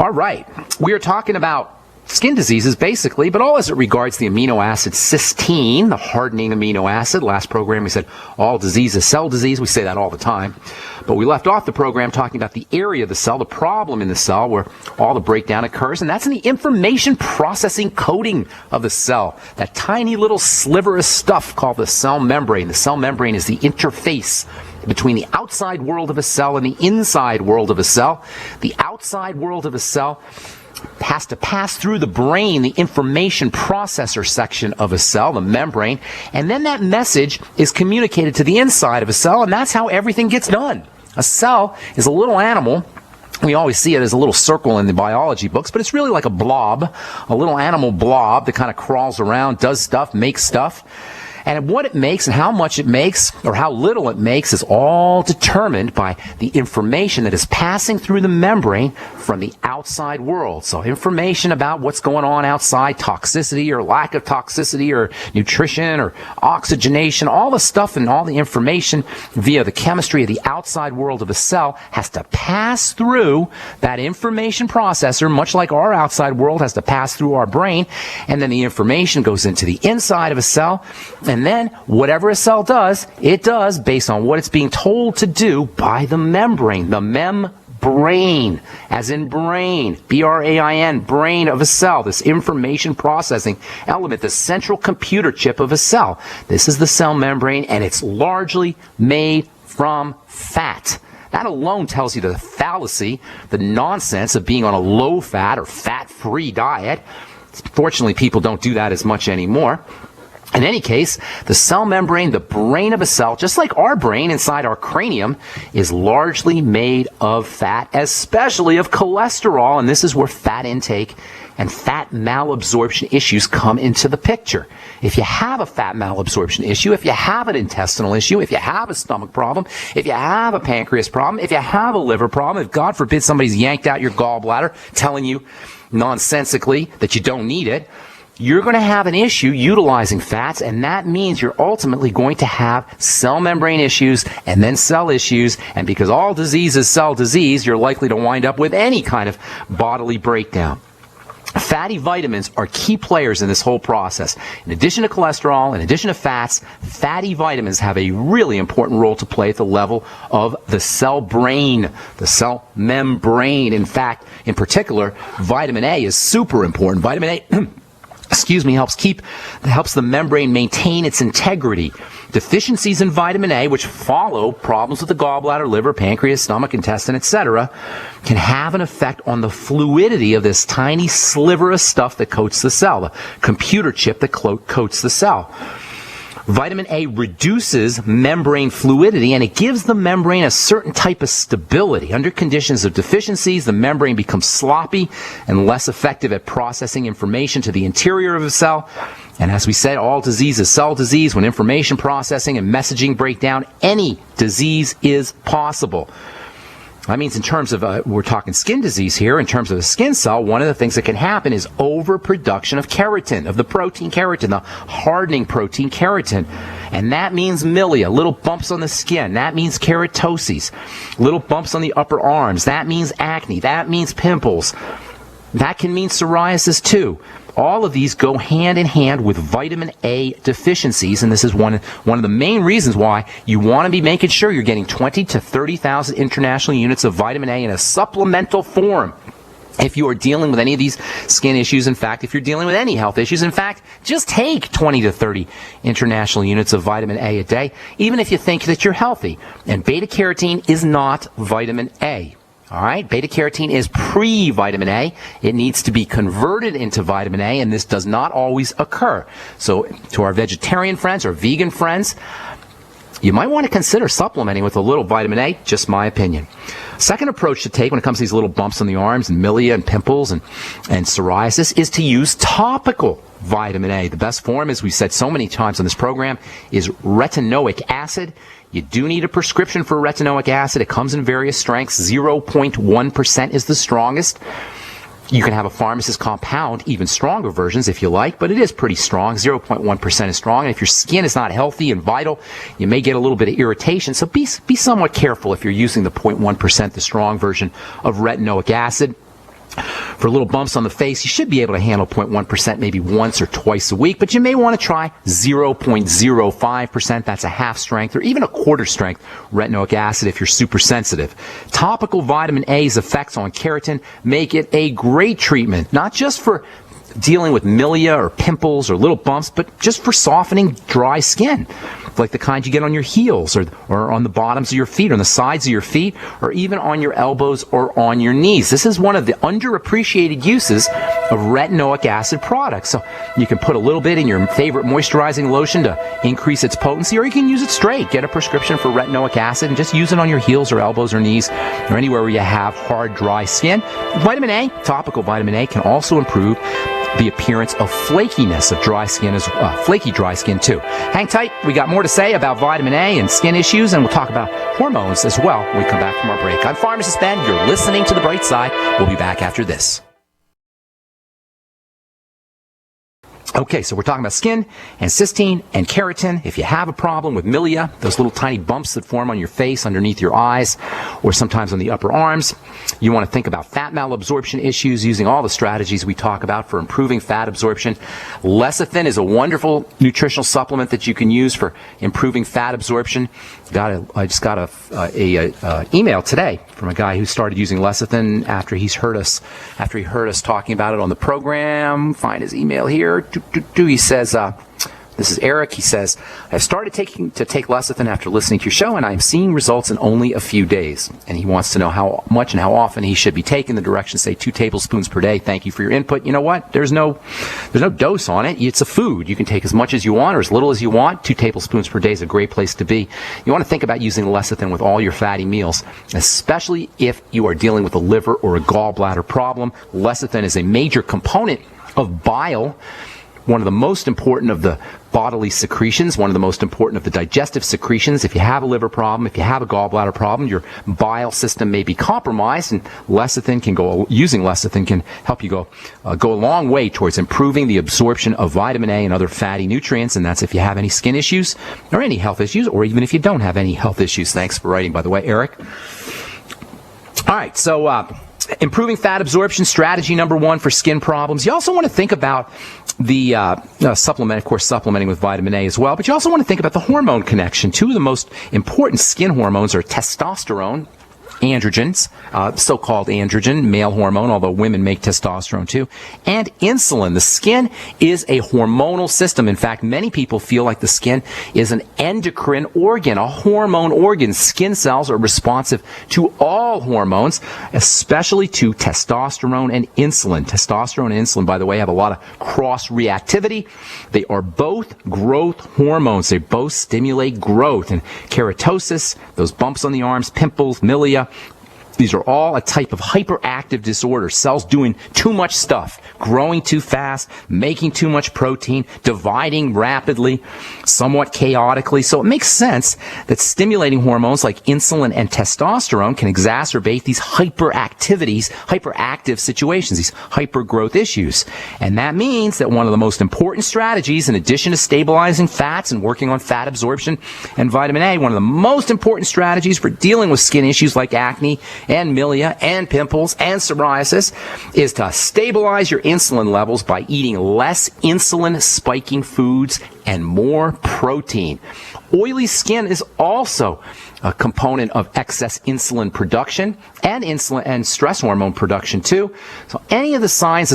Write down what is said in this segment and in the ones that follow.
All right. We are talking about skin diseases, basically, but all as it regards the amino acid cysteine, the hardening amino acid. Last program we said all disease is cell disease. We say that all the time. But we left off the program talking about the area of the cell, the problem in the cell where all the breakdown occurs, and that's in the information processing coating of the cell. That tiny little sliver of stuff called the cell membrane. The cell membrane is the interface between the outside world of a cell and the inside world of a cell. The outside world of a cell has to pass through the brain, the information processor section of a cell, the membrane, and then that message is communicated to the inside of a cell, and that's how everything gets done. A cell is a little animal. We always see it as a little circle in the biology books, but it's really like a blob, a little animal blob that kind of crawls around, does stuff, makes stuff. And what it makes and how much it makes or how little it makes is all determined by the information that is passing through the membrane from the outside world. So information about what's going on outside, toxicity or lack of toxicity or nutrition or oxygenation, all the stuff and all the information via the chemistry of the outside world of a cell has to pass through that information processor, much like our outside world has to pass through our brain, and then the information goes into the inside of a cell. And then whatever a cell does, it does based on what it's being told to do by the membrane, the membrane, as in brain, B-R-A-I-N, brain of a cell, this information processing element, the central computer chip of a cell. This is the cell membrane, and it's largely made from fat. That alone tells you the fallacy, the nonsense of being on a low-fat or fat-free diet. Fortunately, people don't do that as much anymore. In any case, the cell membrane, the brain of a cell, just like our brain inside our cranium, is largely made of fat, especially of cholesterol, and this is where fat intake and fat malabsorption issues come into the picture. If you have a fat malabsorption issue, if you have an intestinal issue, if you have a stomach problem, if you have a pancreas problem, if you have a liver problem, if God forbid somebody's yanked out your gallbladder telling you nonsensically that you don't need it, you're going to have an issue utilizing fats, and that means you're ultimately going to have cell membrane issues and then cell issues, and because all disease is cell disease, you're likely to wind up with any kind of bodily breakdown. Fatty vitamins are key players in this whole process. In addition to cholesterol, in addition to fats, fatty vitamins have a really important role to play at the level of the cell brain, the cell membrane. In fact, in particular, vitamin A is super important. Vitamin A helps the membrane maintain its integrity. Deficiencies in vitamin A, which follow problems with the gallbladder, liver, pancreas, stomach, intestine, etc., can have an effect on the fluidity of this tiny sliver of stuff that coats the cell, the computer chip that coats the cell. Vitamin A reduces membrane fluidity, and it gives the membrane a certain type of stability. Under conditions of deficiencies, the membrane becomes sloppy and less effective at processing information to the interior of a cell. And as we said, all disease is cell disease. When information processing and messaging break down, any disease is possible. That means in terms of, we're talking skin disease here, in terms of the skin cell, one of the things that can happen is overproduction of keratin, of the protein keratin, the hardening protein keratin. And that means milia, little bumps on the skin. That means keratoses, little bumps on the upper arms. That means acne. That means pimples. That can mean psoriasis too. All of these go hand in hand with vitamin A deficiencies, and this is one of the main reasons why you want to be making sure you're getting 20 to 30,000 international units of vitamin A in a supplemental form. If you are dealing with any of these skin issues, in fact, if you're dealing with any health issues, in fact, just take 20 to 30 international units of vitamin A a day, even if you think that you're healthy. And beta-carotene is not vitamin A. All right, beta-carotene is pre-vitamin A. It needs to be converted into vitamin A, and this does not always occur. So to our vegetarian friends or vegan friends, you might want to consider supplementing with a little vitamin A, just my opinion. Second approach to take when it comes to these little bumps on the arms and milia and pimples and psoriasis is to use topical vitamin A. The best form, as we've said so many times on this program, is retinoic acid. You do need a prescription for retinoic acid. It comes in various strengths. 0.1% is the strongest. You can have a Pharmacist compound, even stronger versions if you like, but it is pretty strong. 0.1% is strong. And if your skin is not healthy and vital, you may get a little bit of irritation. So be somewhat careful if you're using the 0.1%, the strong version of retinoic acid. For little bumps on the face, you should be able to handle 0.1% maybe once or twice a week, but you may want to try 0.05%. That's a half strength or even a quarter strength retinoic acid if you're super sensitive. Topical vitamin A's effects on keratin make it a great treatment, not just for dealing with milia or pimples or little bumps, but just for softening dry skin, like the kind you get on your heels or on the bottoms of your feet, on the sides of your feet, or even on your elbows or on your knees. This is one of the underappreciated uses of retinoic acid products. So you can put a little bit in your favorite moisturizing lotion to increase its potency, or you can use it straight. Get a prescription for retinoic acid and just use it on your heels or elbows or knees or anywhere where you have hard, dry skin. Vitamin A, topical vitamin A, can also improve the appearance of flakiness of dry skin, as flaky dry skin too. Hang tight. We got more to say about vitamin A and skin issues, and we'll talk about hormones as well when we come back from our break. I'm Pharmacist Ben. You're listening to The Bright Side. We'll be back after this. Okay, so we're talking about skin and cysteine and keratin. If you have a problem with milia, those little tiny bumps that form on your face, underneath your eyes, or sometimes on the upper arms, you want to think about fat malabsorption issues using all the strategies we talk about for improving fat absorption. Lecithin is a wonderful nutritional supplement that you can use for improving fat absorption. I just got a email today from a guy who started using lecithin after he heard us talking about it on the program. Find his email here. He says, this is Eric. He says, I've started take lecithin after listening to your show, and I'm seeing results in only a few days. And he wants to know how much and how often he should be taking. The directions say 2 tablespoons per day. Thank you for your input. You know what? There's no dose on it. It's a food. You can take as much as you want or as little as you want. 2 tablespoons per day is a great place to be. You want to think about using lecithin with all your fatty meals, especially if you are dealing with a liver or a gallbladder problem. Lecithin is a major component of bile, one of the most important of the bodily secretions, one of the most important of the digestive secretions. If you have a liver problem, if you have a gallbladder problem, your bile system may be compromised, and using lecithin can help you go a long way towards improving the absorption of vitamin A and other fatty nutrients, and that's if you have any skin issues or any health issues, or even if you don't have any health issues. Thanks for writing, by the way, Eric. All right, so improving fat absorption, strategy number 1 for skin problems. You also want to think about the supplement, of course, supplementing with vitamin A as well, but you also want to think about the hormone connection. 2 of the most important skin hormones are testosterone, androgens, so-called androgen, male hormone, although women make testosterone too, and insulin. The skin is a hormonal system. In fact, many people feel like the skin is an endocrine organ, a hormone organ. Skin cells are responsive to all hormones, especially to testosterone and insulin. Testosterone and insulin, by the way, have a lot of cross-reactivity. They are both growth hormones. They both stimulate growth. And keratosis, those bumps on the arms, pimples, milia, these are all a type of hyperactive disorder. Cells doing too much stuff, growing too fast, making too much protein, dividing rapidly, somewhat chaotically. So it makes sense that stimulating hormones like insulin and testosterone can exacerbate these hyperactive situations, these hypergrowth issues. And that means that one of the most important strategies, in addition to stabilizing fats and working on fat absorption and vitamin A, one of the most important strategies for dealing with skin issues like acne and milia and pimples and psoriasis is to stabilize your insulin levels by eating less insulin spiking foods and more protein. Oily skin is also a component of excess insulin production and insulin and stress hormone production too. So any of the symptoms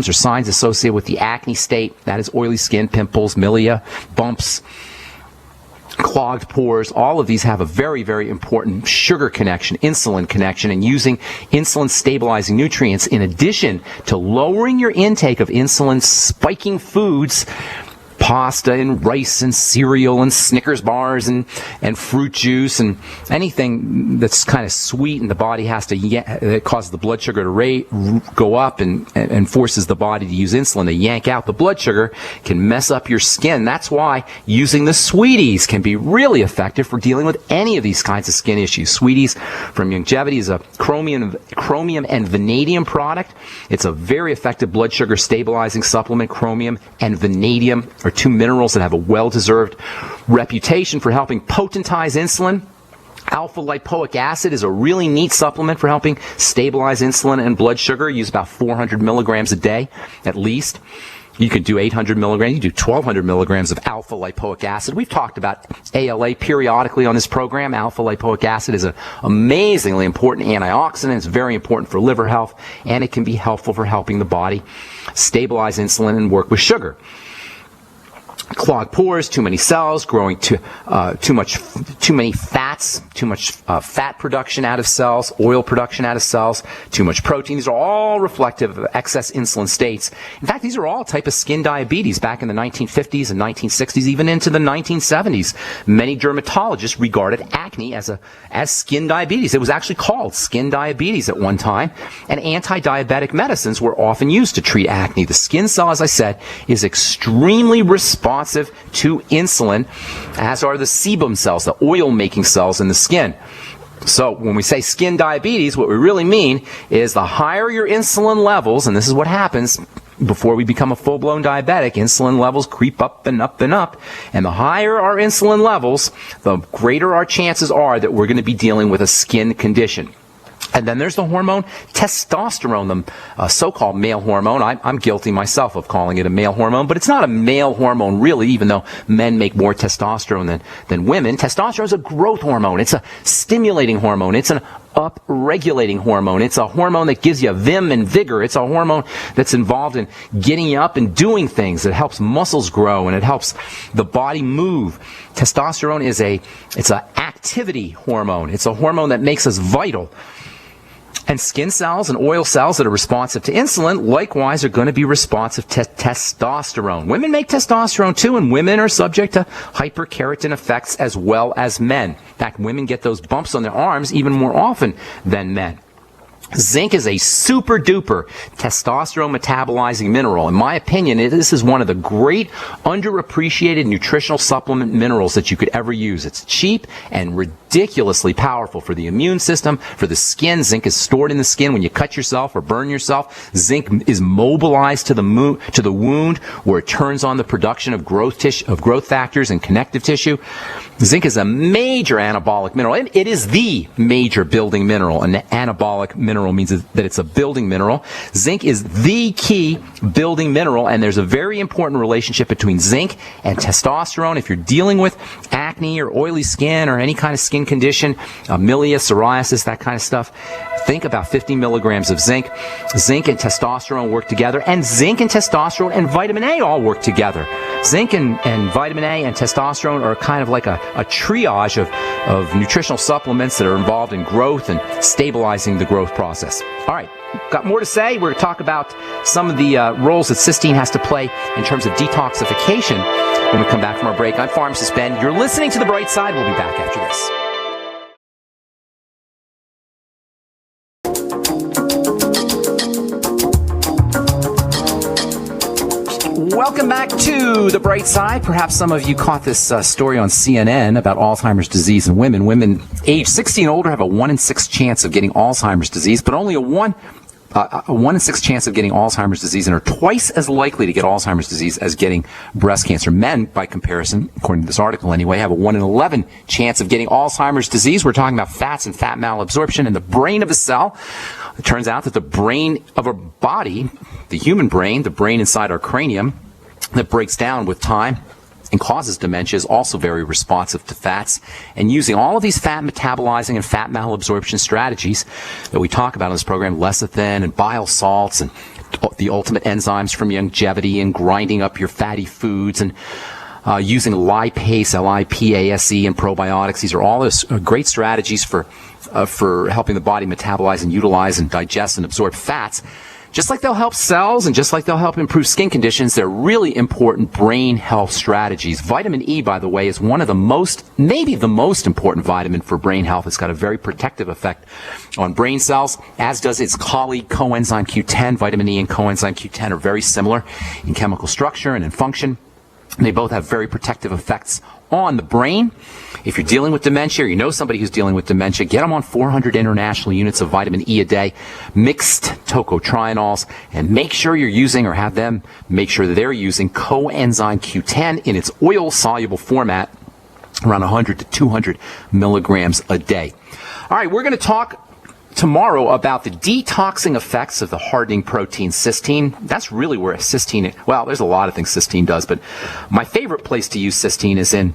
or signs associated with the acne state, that is oily skin, pimples, milia, bumps, clogged pores, all of these have a very, very important sugar connection, insulin connection, and using insulin stabilizing nutrients in addition to lowering your intake of insulin spiking foods, pasta and rice and cereal and Snickers bars and fruit juice and anything that's kind of sweet, and the body has to it causes the blood sugar to go up and forces the body to use insulin to yank out the blood sugar, can mess up your skin. That's why using the Sweeties can be really effective for dealing with any of these kinds of skin issues. Sweeties from Longevity is a chromium and vanadium product. It's a very effective blood sugar stabilizing supplement. Chromium and vanadium are 2 minerals that have a well-deserved reputation for helping potentize insulin Alpha lipoic acid is a really neat supplement for helping stabilize insulin and blood sugar. Use about 400 milligrams a day at least. You can do 800 milligrams. You do 1,200 milligrams of alpha lipoic acid. We've talked about ALA periodically on this program. Alpha lipoic acid is an amazingly important antioxidant. It's very important for liver health, and it can be helpful for helping the body stabilize insulin and work with sugar. Clogged pores, too many cells, growing too many fats, too much fat production out of cells, oil production out of cells, too much protein. These are all reflective of excess insulin states. In fact, these are all a type of skin diabetes back in the 1950s and 1960s, even into the 1970s. Many dermatologists regarded acne as skin diabetes. It was actually called skin diabetes at one time, and anti-diabetic medicines were often used to treat acne. The skin cell, as I said, is extremely responsive to insulin, as are the sebum cells, the oil-making cells in the skin. So when we say skin diabetes, what we really mean is the higher your insulin levels, and this is what happens before we become a full-blown diabetic, insulin levels creep up and up and up, and the higher our insulin levels, the greater our chances are that we're going to be dealing with a skin condition. And then there's the hormone testosterone, the so-called male hormone. I'm guilty myself of calling it a male hormone, but it's not a male hormone really, even though men make more testosterone than women. Testosterone is a growth hormone. It's a stimulating hormone. It's an up-regulating hormone. It's a hormone that gives you vim and vigor. It's a hormone that's involved in getting you up and doing things. It helps muscles grow, and it helps the body move. Testosterone is it's an activity hormone. It's a hormone that makes us vital. And skin cells and oil cells that are responsive to insulin, likewise, are going to be responsive to testosterone. Women make testosterone too, and women are subject to hyperkeratin effects as well as men. In fact, women get those bumps on their arms even more often than men. Zinc is a super duper testosterone metabolizing mineral. In my opinion, this is one of the great underappreciated nutritional supplement minerals that you could ever use. It's cheap and ridiculously powerful for the immune system, for the skin. Zinc is stored in the skin when you cut yourself or burn yourself. Zinc is mobilized to the wound, where it turns on the production of growth factors and connective tissue. Zinc is a major anabolic mineral. It is the major building mineral. An anabolic mineral means that it's a building mineral. Zinc is the key building mineral, and there's a very important relationship between zinc and testosterone. If you're dealing with acne or oily skin or any kind of skin condition, milia, psoriasis, that kind of stuff, think about 50 milligrams of zinc. Zinc and testosterone work together, and zinc and testosterone and vitamin A all work together. Zinc and vitamin A and testosterone are kind of like a triage of nutritional supplements that are involved in growth and stabilizing the growth process. All right, got more to say. We're going to talk about some of the roles that cysteine has to play in terms of detoxification when we come back from our break. I'm Pharmacist Ben. You're listening to The Bright Side. We'll be back after this. Welcome back to The Bright Side. Perhaps some of you caught this story on CNN about Alzheimer's disease in women. Women age 60 and older have a 1 in 6 chance of getting Alzheimer's disease, but only a 1 in 6 chance of getting Alzheimer's disease, and are twice as likely to get Alzheimer's disease as getting breast cancer. Men, by comparison, according to this article anyway, have a 1 in 11 chance of getting Alzheimer's disease. We're talking about fats and fat malabsorption in the brain of a cell. It turns out that the brain of our body, the human brain, the brain inside our cranium, that breaks down with time and causes dementia, is also very responsive to fats. And using all of these fat metabolizing and fat malabsorption strategies that we talk about in this program, lecithin and bile salts and the ultimate enzymes from longevity and grinding up your fatty foods and using lipase, L-I-P-A-S-E, and probiotics. These are all great strategies for helping the body metabolize and utilize and digest and absorb fats. Just like they'll help cells and just like they'll help improve skin conditions, they're really important brain health strategies. Vitamin E, by the way, is one of the maybe the most important vitamin for brain health. It's got a very protective effect on brain cells, as does its colleague coenzyme Q10. Vitamin E and coenzyme Q10 are very similar in chemical structure and in function. They both have very protective effects on the brain. If you're dealing with dementia, or you know somebody who's dealing with dementia, get them on 400 international units of vitamin E a day, mixed tocotrienols, and make sure you're using, or have them make sure that they're using, coenzyme Q10 in its oil-soluble format. around 100 to 200 milligrams a day. All right, we're going to talk tomorrow about the detoxing effects of the hardening protein cysteine. That's really where cysteine, well, there's a lot of things cysteine does, but my favorite place to use cysteine is in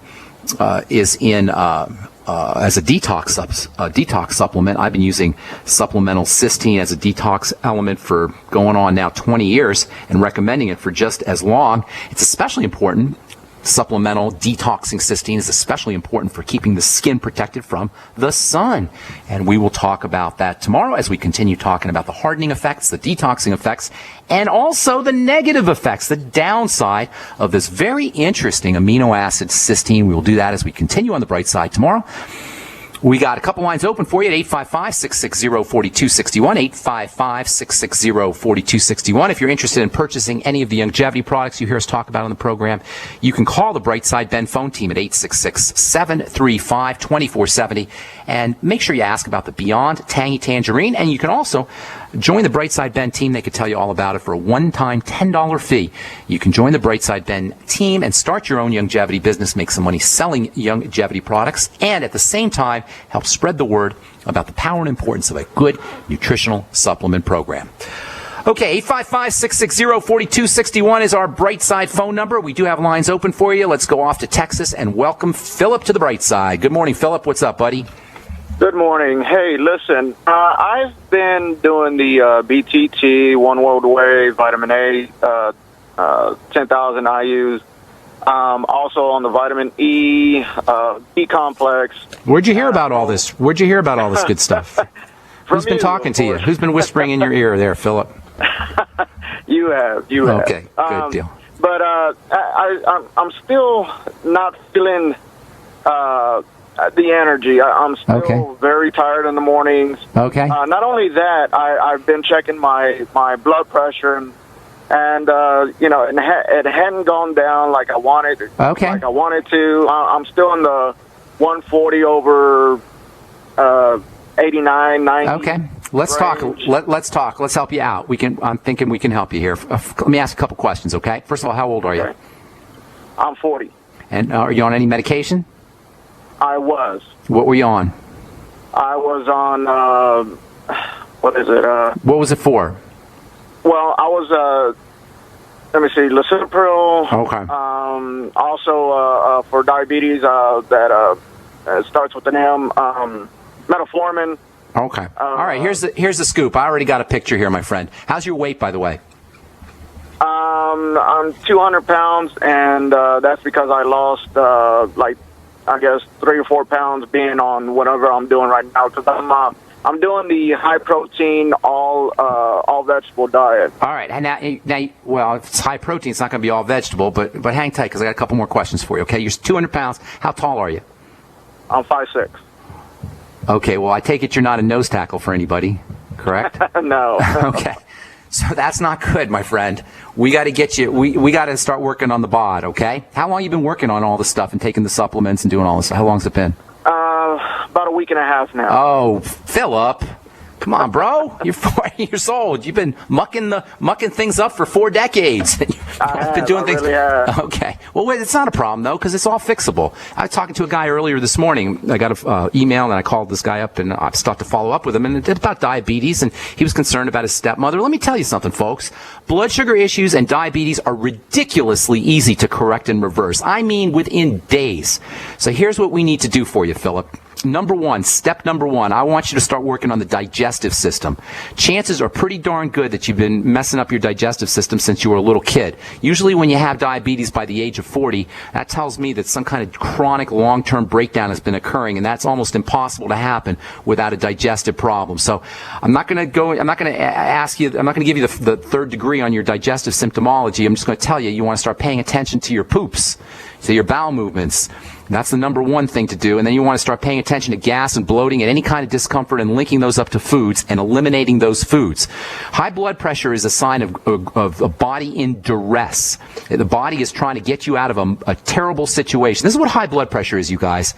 as a detox supplement. I've been using supplemental cysteine as a detox element for going on now 20 years and recommending it for just as long. It's especially important. Supplemental detoxing cysteine is especially important for keeping the skin protected from the sun. And we will talk about that tomorrow as we continue talking about the hardening effects, the detoxing effects, and also the negative effects, the downside of this very interesting amino acid cysteine. We will do that as we continue on the bright side tomorrow. We got a couple lines open for you at 855-660-4261, 855-660-4261. If you're interested in purchasing any of the longevity products you hear us talk about on the program, you can call the Brightside Ben phone team at 866-735-2470 and make sure you ask about the Beyond Tangy Tangerine. And you can also join the Brightside Ben team. They could tell you all about it for a one-time $10 fee. You can join the Brightside Ben team and start your own longevity business, make some money selling longevity products, and at the same time, help spread the word about the power and importance of a good nutritional supplement program. Okay, 855-660-4261 is our Brightside phone number. We do have lines open for you. Let's go off to Texas and welcome Philip to the Brightside. Good morning, Philip. What's up, buddy? Good morning. Hey, listen, I've been doing the BTT, One World Way, Vitamin A, 10,000 IUs. Also on the vitamin E, B complex. Where'd you hear about all this? Where'd you hear about all this good stuff? Who's been talking to you? Who's been whispering in your ear there, Philip? You have. Okay, good deal. But I'm still not feeling the energy. I'm still very tired in the mornings. Okay. Not only that, I've been checking my blood pressure and it hadn't gone down like I wanted. Okay. Like I wanted to. I'm still in the 140 over 89, 90. Okay. Let's talk. Let's talk. Let's help you out. I'm thinking we can help you here. Let me ask a couple questions, okay? First of all, how old are you? I'm 40. And are you on any medication? I was. What were you on? I was on, what is it? What was it for? Well, I was, let me see, lisinopril. Okay. Also, for diabetes, that starts with an M, metformin. Okay. All right, here's the scoop. I already got a picture here, my friend. How's your weight, by the way? I'm 200 pounds, and that's because I lost, I guess 3 or 4 pounds being on whatever I'm doing right now, because I'm doing the high protein, all vegetable diet. All right, and now, well, if it's high protein, it's not going to be all vegetable, but hang tight because I got a couple more questions for you. Okay, you're 200 pounds. How tall are you? I'm 5'6". Okay, well, I take it you're not a nose tackle for anybody, correct? No. Okay. So that's not good, my friend. We got to get you, we got to start working on the bod, okay? How long you been working on all this stuff and taking the supplements and doing all this? How long's it been? About a week and a half now. Oh, Philip. Come on, bro. You're 40 years old. You've been mucking things up for 4 decades. I been doing things. Really have. Okay. Well, wait, it's not a problem though, because it's all fixable. I was talking to a guy earlier this morning. I got an email, and I called this guy up, and I started to follow up with him, and it's about diabetes, and he was concerned about his stepmother. Let me tell you something, folks. Blood sugar issues and diabetes are ridiculously easy to correct and reverse. I mean, within days. So here's what we need to do for you, Philip. Step number one, I want you to start working on the digestive system. Chances are pretty darn good that you've been messing up your digestive system since you were a little kid. Usually when you have diabetes by the age of 40, that tells me that some kind of chronic long-term breakdown has been occurring, and that's almost impossible to happen without a digestive problem. So I'm not going to ask you, I'm not going to give you the third degree on your digestive symptomology. I'm just going to tell you want to start paying attention to your poops, to your bowel movements. That's the number one thing to do. And then you want to start paying attention to gas and bloating and any kind of discomfort and linking those up to foods and eliminating those foods. High blood pressure is a sign of a body in duress. The body is trying to get you out of a terrible situation. This is what high blood pressure is, you guys.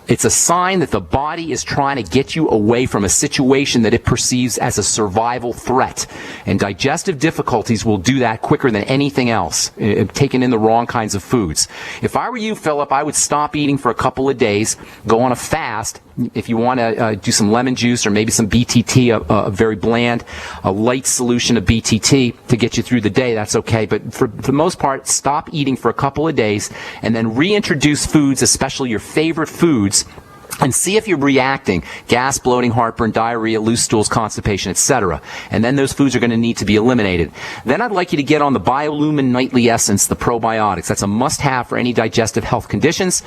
It's a sign that the body is trying to get you away from a situation that it perceives as a survival threat. And digestive difficulties will do that quicker than anything else, taking in the wrong kinds of foods. If I were you, Philip, I would stop stop eating for a couple of days, go on a fast. If you want to do some lemon juice or maybe some BTT, a very bland, a light solution of BTT to get you through the day, that's okay. But for the most part, stop eating for a couple of days and then reintroduce foods, especially your favorite foods, and see if you're reacting: gas, bloating, heartburn, diarrhea, loose stools, constipation, etc. And then those foods are going to need to be eliminated. Then I'd like you to get on the Biolumin Nightly Essence, the probiotics. That's a must-have for any digestive health conditions.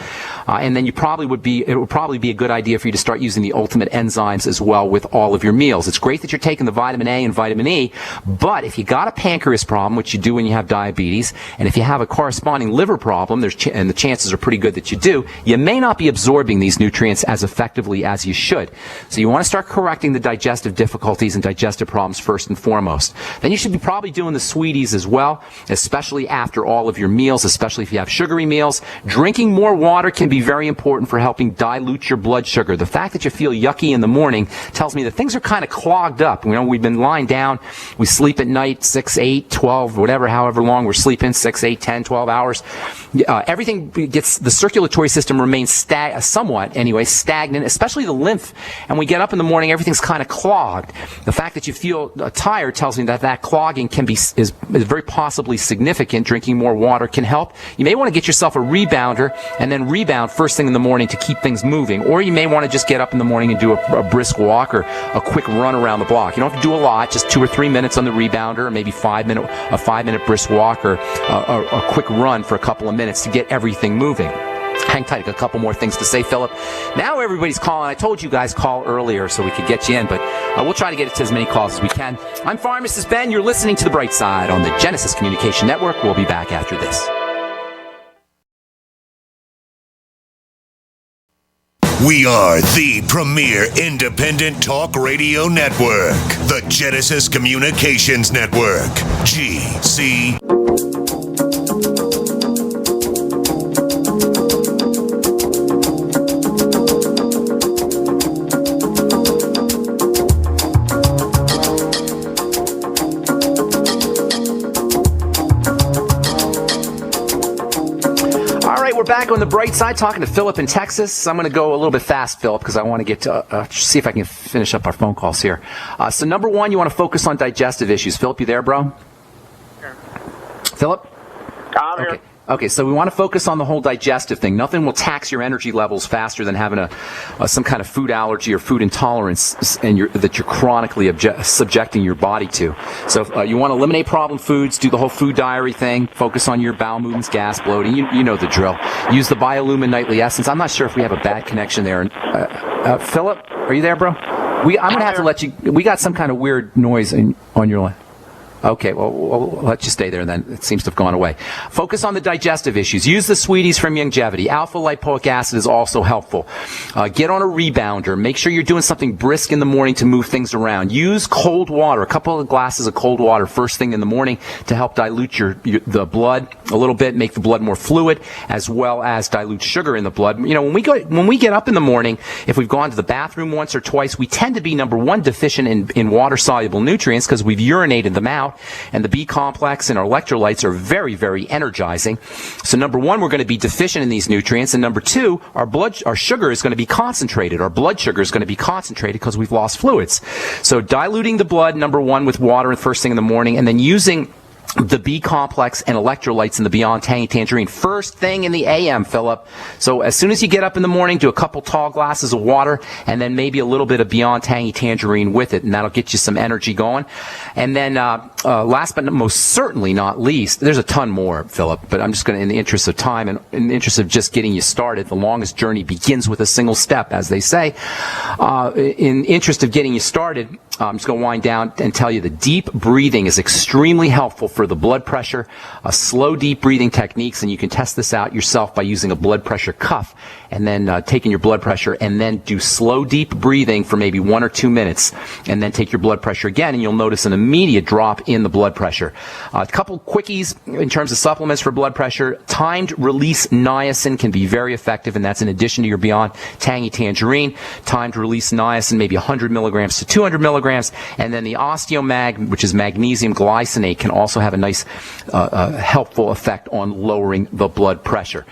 And then it would probably be a good idea for you to start using the Ultimate Enzymes as well with all of your meals. It's great that you're taking the vitamin A and vitamin E, but if you got a pancreas problem, which you do when you have diabetes, and if you have a corresponding liver problem, and the chances are pretty good that you do, you may not be absorbing these nutrients as effectively as you should. So you want to start correcting the digestive difficulties and digestive problems first and foremost. Then you should be probably doing the sweeties as well, especially after all of your meals, especially if you have sugary meals. Drinking more water can be very important for helping dilute your blood sugar. The fact that you feel yucky in the morning tells me that things are kind of clogged up. We've been lying down, we sleep at night 6, 8, 12, however long we're sleeping, 6, 8, 10, 12 hours. Everything gets, the circulatory system remains somewhat anyway stagnant, especially the lymph. And we get up in the morning, everything's kind of clogged. The fact that you feel tired tells me that clogging is very possibly significant. Drinking more water can help. You may want to get yourself a rebounder and then rebound first thing in the morning to keep things moving. Or you may want to just get up in the morning and do a brisk walk or a quick run around the block. You don't have to do a lot, just 2 or 3 minutes on the rebounder, or maybe a 5-minute brisk walk or a quick run for a couple of minutes to get everything moving. Hang tight, a couple more things to say, Philip. Now everybody's calling. I told you guys call earlier so we could get you in, but we'll try to get it to as many calls as we can. I'm Pharmacist Ben. You're listening to The Bright Side on the Genesis Communication Network. We'll be back after this. We are the premier independent talk radio network, the Genesis Communications Network, GC. We're back on the bright side talking to Philip in Texas. I'm going to go a little bit fast, Philip, because I want to get to see if I can finish up our phone calls here. So number one, you want to focus on digestive issues. Philip, you there, bro? Sure. Philip? I'm here. Okay, so we want to focus on the whole digestive thing. Nothing will tax your energy levels faster than having some kind of food allergy or food intolerance that you're chronically subjecting your body to. So you want to eliminate problem foods, do the whole food diary thing, focus on your bowel movements, gas, bloating. You know the drill. Use the Biolumin Nightly Essence. I'm not sure if we have a bad connection there. Philip, are you there, bro? I'm going to have to let you. We got some kind of weird noise on your line. Okay, well, we'll let you stay there then. It seems to have gone away. Focus on the digestive issues. Use the sweeties from Youngevity. Alpha lipoic acid is also helpful. Get on a rebounder. Make sure you're doing something brisk in the morning to move things around. Use cold water, a couple of glasses of cold water first thing in the morning to help dilute the blood a little bit, make the blood more fluid, as well as dilute sugar in the blood. When we get up in the morning, if we've gone to the bathroom once or twice, we tend to be, number one, deficient in water-soluble nutrients because we've urinated them out. And the B complex and our electrolytes are very, very energizing. So number one, we're going to be deficient in these nutrients. And number two, our sugar is going to be concentrated. Our blood sugar is going to be concentrated because we've lost fluids. So diluting the blood, number one, with water the first thing in the morning, and then using the B complex and electrolytes in the Beyond Tangy Tangerine first thing in the AM, Philip. So as soon as you get up in the morning, do a couple tall glasses of water and then maybe a little bit of Beyond Tangy Tangerine with it, and that'll get you some energy going. And then last but most certainly not least, there's a ton more, Philip, but I'm just going to, in the interest of time and in the interest of just getting you started, the longest journey begins with a single step, as they say. In interest of getting you started, I'm just going to wind down and tell you the deep breathing is extremely helpful for the blood pressure. Slow, deep breathing techniques, and you can test this out yourself by using a blood pressure cuff and then taking your blood pressure and then do slow, deep breathing for maybe 1 or 2 minutes and then take your blood pressure again, and you'll notice an immediate drop in the blood pressure. A couple quickies in terms of supplements for blood pressure. Timed release niacin can be very effective, and that's in addition to your Beyond Tangy Tangerine. Timed release niacin, maybe 100 milligrams to 200 milligrams. And then the Osteomag, which is magnesium glycinate, can also have a nice helpful effect on lowering the blood pressure.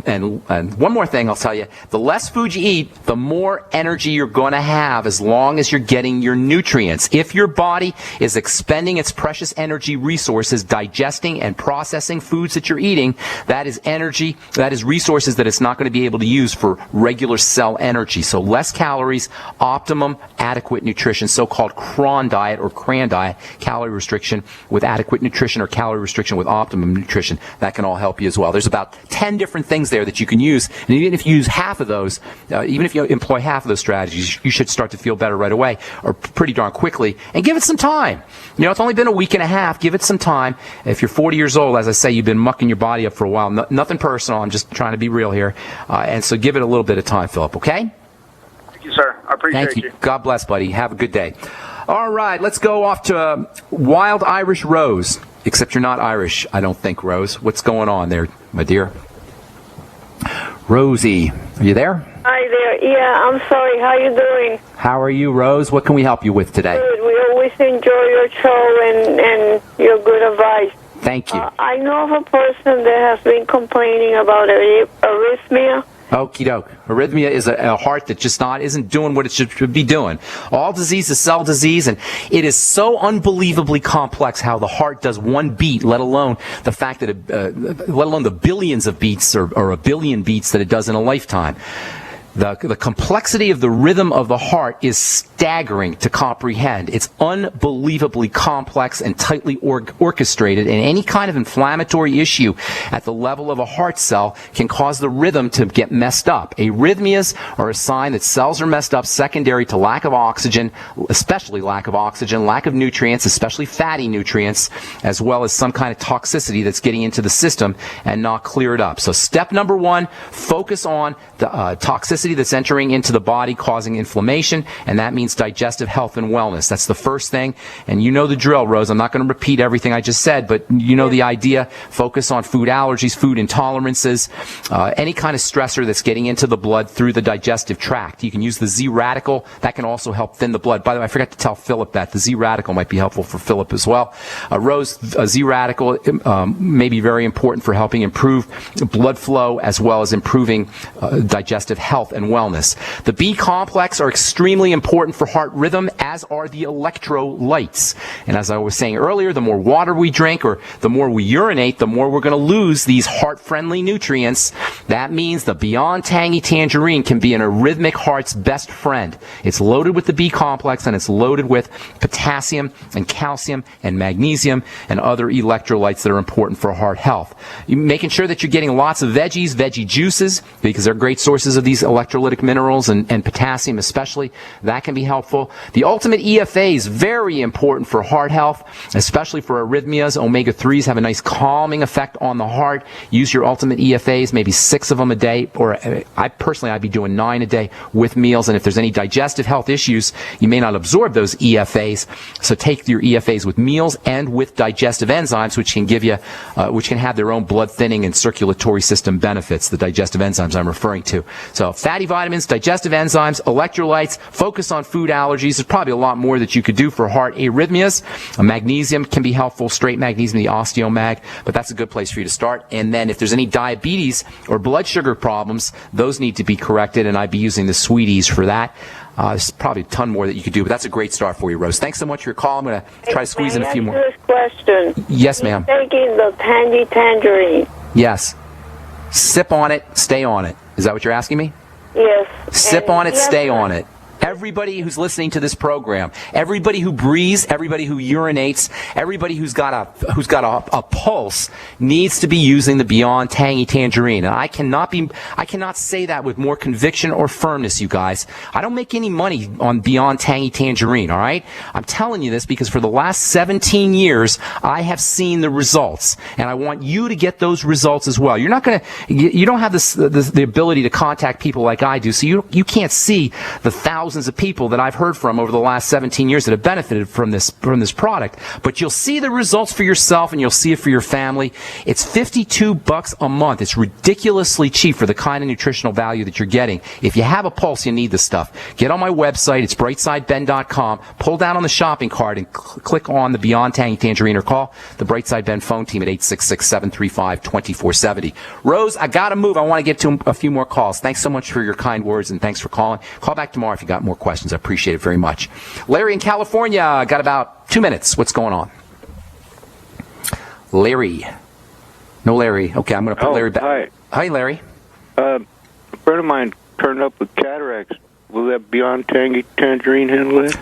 And one more thing I'll tell you, the less food you eat, the more energy you're going to have as long as you're getting your nutrients. If your body is expending its precious energy resources digesting and processing foods that you're eating, that is energy, that is resources that it's not going to be able to use for regular cell energy. So less calories, optimum adequate nutrition, so-called CRAN diet or CRAN diet, calorie restriction with adequate nutrition or calorie restriction with optimum nutrition. That can all help you as well. There's about 10 different things there that you can use, and even if you use half of those, even if you employ half of those strategies, you should start to feel better right away or pretty darn quickly, and give it some time. You know, it's only been a week and a half. Give it some time. If you're 40 years old, as I say, you've been mucking your body up for a while. Nothing personal. I'm just trying to be real here. And so give it a little bit of time, Philip, okay? Thank you, sir. I appreciate Thank you. God bless, buddy. Have a good day. All right, let's go off to Wild Irish Rose. Except you're not Irish, I don't think, Rose. What's going on there, my dear? Rosie, are you there? Hi there. Yeah, I'm sorry. How you doing? How are you, Rose? What can we help you with today? Good. We always enjoy your show and your good advice. Thank you. I know of a person that has been complaining about arrhythmia. Okie doke. Arrhythmia is a heart that just isn't doing what it should be doing. All disease is cell disease, and it is so unbelievably complex how the heart does one beat, let alone the fact that let alone the billions of beats or a billion beats that it does in a lifetime. The complexity of the rhythm of the heart is staggering to comprehend. It's unbelievably complex and tightly orchestrated, and any kind of inflammatory issue at the level of a heart cell can cause the rhythm to get messed up. Arrhythmias are a sign that cells are messed up secondary to lack of oxygen, especially lack of oxygen, lack of nutrients, especially fatty nutrients, as well as some kind of toxicity that's getting into the system and not cleared up. So step number one, focus on the toxicity that's entering into the body causing inflammation, and that means digestive health and wellness. That's the first thing, and you know the drill, Rose. I'm not going to repeat everything I just said, but you know the idea. Focus on food allergies, food intolerances, any kind of stressor that's getting into the blood through the digestive tract. You can use the Z radical. That can also help thin the blood. By the way, I forgot to tell Philip that. The Z radical might be helpful for Philip as well. Rose, Z radical may be very important for helping improve blood flow as well as improving digestive health and wellness. The B complex are extremely important for heart rhythm, as are the electrolytes. And as I was saying earlier, the more water we drink or the more we urinate, the more we're going to lose these heart-friendly nutrients. That means the Beyond Tangy Tangerine can be an arrhythmic heart's best friend. It's loaded with the B complex, and it's loaded with potassium and calcium and magnesium and other electrolytes that are important for heart health. Making sure that you're getting lots of veggies, veggie juices, because they're great sources of these electrolytic minerals and potassium especially. That can be helpful. The ultimate EFAs, very important for heart health, especially for arrhythmias. Omega-3s have a nice calming effect on the heart. Use your ultimate EFAs, maybe 6 of them a day, or I'd be doing 9 a day with meals. And if there's any digestive health issues, you may not absorb those EFAs. So take your EFAs with meals and with digestive enzymes, which can give you, which can have their own blood thinning and circulatory system benefits, the digestive enzymes I'm referring to. So fatty vitamins, digestive enzymes, electrolytes, focus on food allergies. There's probably a lot more that you could do for heart arrhythmias. Magnesium can be helpful, straight magnesium, the osteomag, but that's a good place for you to start. And then if there's any diabetes or blood sugar problems, those need to be corrected, and I'd be using the Sweeties for that. There's probably a ton more that you could do, but that's a great start for you, Rose. Thanks so much for your call. I'm going to try to squeeze in a few more. This question. Yes, ma'am. Taking the tangy tangerine. Yes. Sip on it, stay on it. Is that what you're asking me? Yes. Sip on it, stay on it. Everybody who's listening to this program, everybody who breathes, everybody who urinates, everybody who's got a pulse needs to be using the Beyond Tangy Tangerine. And I cannot say that with more conviction or firmness, you guys. I don't make any money on Beyond Tangy Tangerine, all right? I'm telling you this because for the last 17 years, I have seen the results, and I want you to get those results as well. You don't have the ability to contact people like I do, so you can't see the thousands thousands of people that I've heard from over the last 17 years that have benefited from this product. But you'll see the results for yourself, and you'll see it for your family. It's $52 a month. It's ridiculously cheap for the kind of nutritional value that you're getting. If you have a pulse, you need this stuff. Get on my website. It's brightsideben.com. Pull down on the shopping cart and click on the Beyond Tangy Tangerine, or call the Brightside Ben phone team at 866-735-2470. Rose, I got to move. I want to get to a few more calls. Thanks so much for your kind words, and thanks for calling. Call back tomorrow if you got more questions. I appreciate it very much. Larry in California, got about 2 minutes. What's going on? Larry. No Larry. Okay, I'm going to put Larry back. Hi. Hi, Larry. A friend of mine turned up with cataracts. Will that Beyond Tangy Tangerine handle it?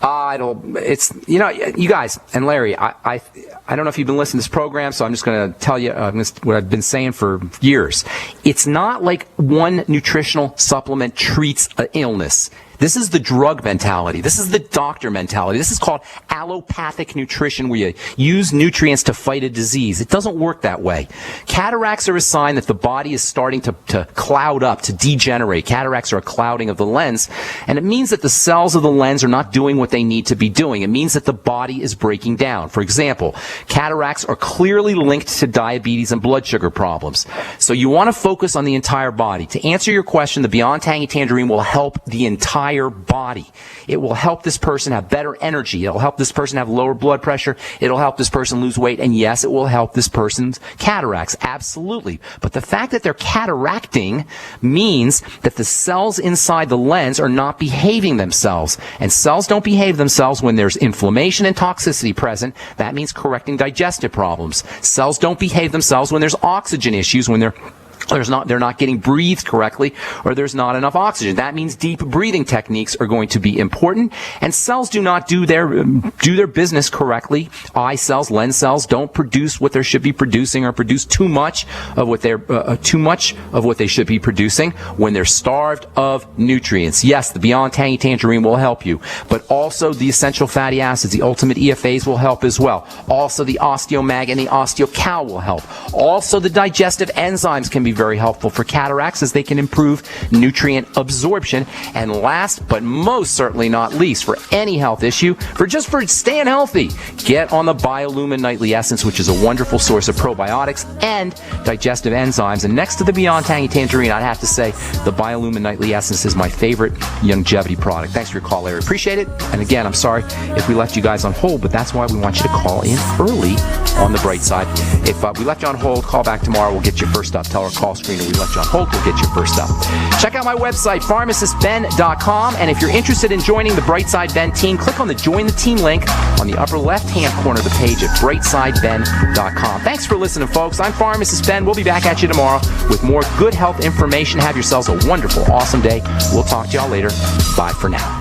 It's, you guys, and Larry, I don't know if you've been listening to this program, so I'm just going to tell you what I've been saying for years. It's not like one nutritional supplement treats an illness. This is the drug mentality. This is the doctor mentality. This is called allopathic nutrition, where you use nutrients to fight a disease. It doesn't work that way. Cataracts are a sign that the body is starting to cloud up, to degenerate. Cataracts are a clouding of the lens, and it means that the cells of the lens are not doing what they need to be doing. It means that the body is breaking down. For example, cataracts are clearly linked to diabetes and blood sugar problems. So you want to focus on the entire body. To answer your question, the Beyond Tangy Tangerine will help the entire body. It will help this person have better energy. It'll help this person have lower blood pressure. It'll help this person lose weight. And yes, it will help this person's cataracts. Absolutely. But the fact that they're cataracting means that the cells inside the lens are not behaving themselves. And cells don't behave themselves when there's inflammation and toxicity present. That means correcting digestive problems. Cells don't behave themselves when there's oxygen issues, when they're not getting breathed correctly, or there's not enough oxygen. That means deep breathing techniques are going to be important, and cells do not do their business correctly. Eye cells, lens cells don't produce what they should be producing, or produce too much of what they should be producing when they're starved of nutrients. Yes, the Beyond Tangy Tangerine will help you, but also the essential fatty acids, the ultimate EFAs will help as well. Also the OsteoMag and the OsteoCal will help. Also the digestive enzymes can be very helpful for cataracts, as they can improve nutrient absorption. And last but most certainly not least, for any health issue, for staying healthy, get on the BioLumin Nightly Essence, which is a wonderful source of probiotics and digestive enzymes. And next to the Beyond Tangy Tangerine, I'd have to say the BioLumin Nightly Essence is my favorite longevity product. Thanks for your call, Larry. Appreciate it. And again, I'm sorry if we left you guys on hold, but that's why we want you to call in early on the bright side. If we left you on hold, call back tomorrow. We'll get you first up. Tell our call screener we left you on hold. We'll get you first up. Check out my website, pharmacistben.com. And if you're interested in joining the Brightside Ben team, click on the Join the Team link on the upper left-hand corner of the page at brightsideben.com. Thanks for listening, folks. I'm Pharmacist Ben. We'll be back at you tomorrow with more good health information. Have yourselves a wonderful, awesome day. We'll talk to y'all later. Bye for now.